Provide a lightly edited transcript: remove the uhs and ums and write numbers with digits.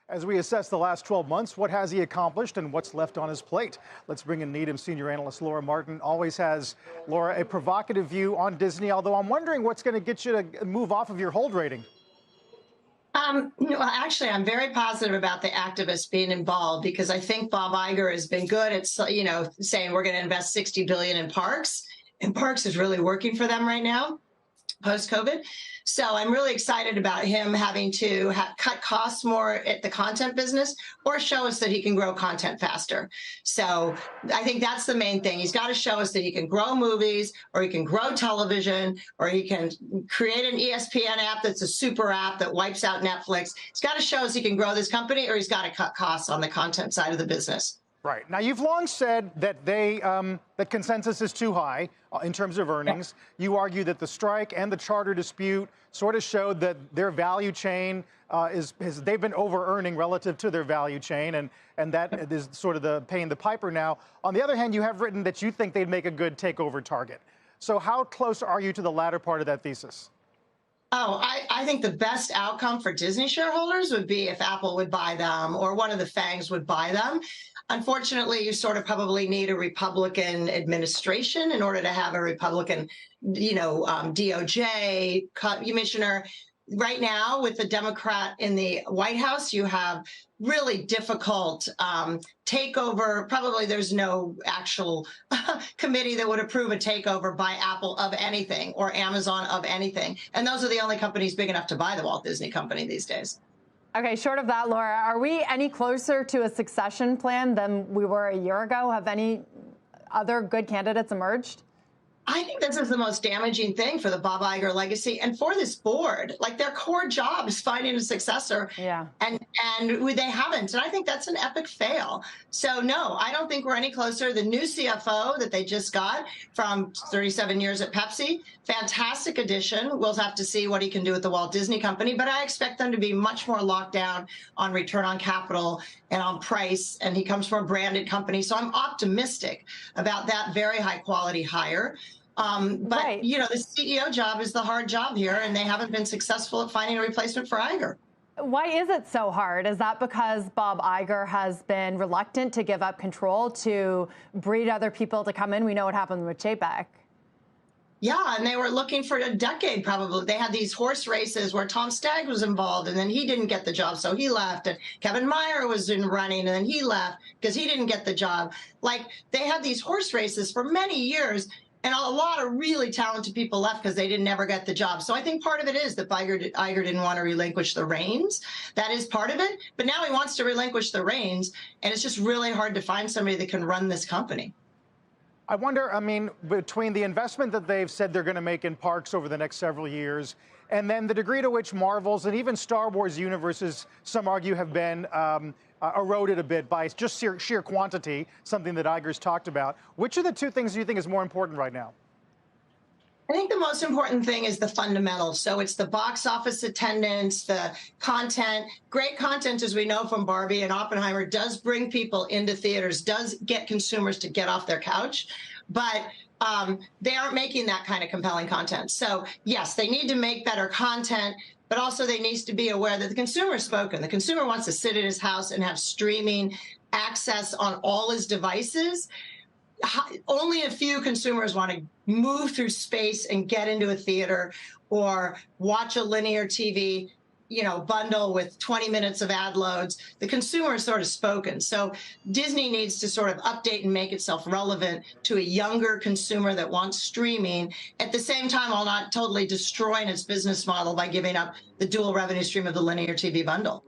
As we assess the last 12 months, what has he accomplished and what's left on his plate? Let's bring in Needham senior analyst Laura Martin. Always has, Laura, a provocative view on Disney, although I'm wondering what's going to get you to move off of your hold rating. Well, actually, I'm very positive about the activists being involved because I think Bob Iger has been good at, saying we're going to invest $60 billion in parks, and parks is really working for them right now, post-COVID. So I'm really excited about him having to cut costs more at the content business or show us that he can grow content faster. So I think that's the main thing. He's got to show us that he can grow movies, or he can grow television, or he can create an ESPN app that's a super app that wipes out Netflix. He's got to show us he can grow this company, or he's got to cut costs on the content side of the business. Right. Now, you've long said that that consensus is too high in terms of earnings. You argue that the strike and the charter dispute sort of showed that their value chain they've been over-earning relative to their value chain, and that is sort of the paying the piper now. On the other hand, you have written that you think they'd make a good takeover target. So how close are you to the latter part of that thesis? Oh, I think the best outcome for Disney shareholders would be if Apple would buy them or one of the FANGs would buy them. Unfortunately, you sort of probably need a Republican administration in order to have a Republican, DOJ commissioner. Right now, with the Democrat in the White House, you have really difficult takeover. Probably there's no actual committee that would approve a takeover by Apple of anything or Amazon of anything. And those are the only companies big enough to buy the Walt Disney Company these days. Okay, short of that, Laura, are we any closer to a succession plan than we were a year ago? Have any other good candidates emerged? I think this is the most damaging thing for the Bob Iger legacy and for this board. Like, their core job is finding a successor. Yeah. And they haven't. And I think that's an epic fail. So, no, I don't think we're any closer. The new CFO that they just got from 37 years at Pepsi, fantastic addition. We'll have to see what he can do with the Walt Disney Company. But I expect them to be much more locked down on return on capital and on price. And he comes from a branded company. So I'm optimistic about that very high quality hire. But, right. The CEO job is the hard job here, and they haven't been successful at finding a replacement for Iger. Why is it so hard? Is that because Bob Iger has been reluctant to give up control to breed other people to come in? We know what happened with Chapek. Yeah, and they were looking for a decade probably. They had these horse races where Tom Stagg was involved, and then he didn't get the job, so he left. And Kevin Meyer was in running, and then he left because he didn't get the job. Like, they had these horse races for many years, and a lot of really talented people left because they didn't ever get the job. So I think part of it is that Iger didn't want to relinquish the reins. That is part of it. But now he wants to relinquish the reins, and it's just really hard to find somebody that can run this company. I wonder, between the investment that they've said they're going to make in parks over the next several years, and then the degree to which Marvel's and even Star Wars universes, some argue, have been eroded a bit by just sheer quantity, something that Iger's talked about. Which of the two things do you think is more important right now? I think the most important thing is the fundamentals. So it's the box office attendance, the content. Great content, as we know from Barbie and Oppenheimer, does bring people into theaters, does get consumers to get off their couch. But they aren't making that kind of compelling content. So, yes, they need to make better content, but also they need to be aware that the consumer is spoken. The consumer wants to sit at his house and have streaming access on all his devices. Only a few consumers want to move through space and get into a theater or watch a linear TV, bundle with 20 minutes of ad loads. The consumer is sort of spoken. So Disney needs to sort of update and make itself relevant to a younger consumer that wants streaming, at the same time while not totally destroying its business model by giving up the dual revenue stream of the linear TV bundle.